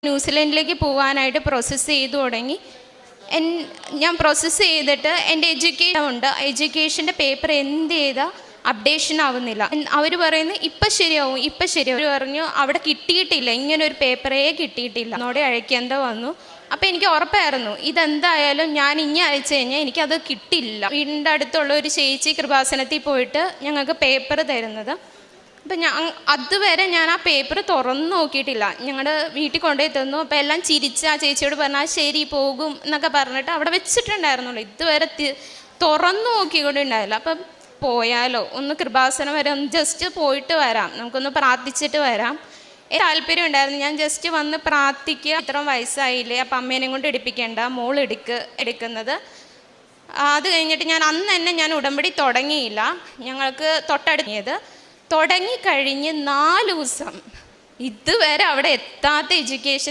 ന്യൂസിലൻഡിലേക്ക് പോകാനായിട്ട് പ്രോസസ്സ് ചെയ്തു തുടങ്ങി. ഞാൻ പ്രോസസ്സ് ചെയ്തിട്ട് എൻ്റെ എഡ്യൂക്കേഷൻ്റെ പേപ്പർ എന്ത് ചെയ്താൽ അപ്ഡേഷൻ ആവുന്നില്ല. അവർ പറയുന്നു ഇപ്പം ശരിയാവും. അവർ പറഞ്ഞു അവിടെ കിട്ടിയിട്ടില്ല, ഇങ്ങനെ ഒരു പേപ്പറേ കിട്ടിയിട്ടില്ല, എന്നോട് അയക്കേണ്ട വന്നു. അപ്പോൾ എനിക്ക് ഉറപ്പായിരുന്നു ഇതെന്തായാലും ഞാൻ ഇനി അയച്ചു കഴിഞ്ഞാൽ എനിക്കത് കിട്ടില്ല. വീടിൻ്റെ അടുത്തുള്ള ഒരു ചേച്ചി കൃപാസനത്തിൽ പോയിട്ട് ഞങ്ങൾക്ക് പേപ്പർ തരുന്നത്. അപ്പം അതുവരെ ഞാൻ ആ പേപ്പർ തുറന്നു നോക്കിയിട്ടില്ല. ഞങ്ങളുടെ വീട്ടിൽ കൊണ്ടുപോയി തന്നു. അപ്പോൾ എല്ലാം ചിരിച്ച് ആ ചേച്ചിയോട് പറഞ്ഞാൽ ശരി പോകും എന്നൊക്കെ പറഞ്ഞിട്ട് അവിടെ വെച്ചിട്ടുണ്ടായിരുന്നുള്ളൂ. ഇതുവരെ തുറന്നു നോക്കിക്കൊണ്ടുണ്ടായില്ല. അപ്പം പോയാലോ, ഒന്ന് കൃപാസനം വരെ ഒന്ന് ജസ്റ്റ് പോയിട്ട് വരാം, നമുക്കൊന്ന് പ്രാർത്ഥിച്ചിട്ട് വരാം. താല്പര്യം ഉണ്ടായിരുന്നു. ഞാൻ ജസ്റ്റ് വന്ന് പ്രാർത്ഥിക്കുക, ഇത്ര വയസ്സായില്ലേ, അപ്പം അമ്മേനെ കൊണ്ട് എടുപ്പിക്കേണ്ട, മോൾ എടുക്കുന്നത്. അത് കഴിഞ്ഞിട്ട് അന്ന് തന്നെ ഞാൻ ഉടമ്പടി തുടങ്ങിയില്ല. ഞങ്ങൾക്ക് തൊട്ടടുത്ത് തുടങ്ങിക്കഴിഞ്ഞ് 4 ദിവസം ഇതുവരെ അവിടെ എത്താത്ത എഡ്യൂക്കേഷൻ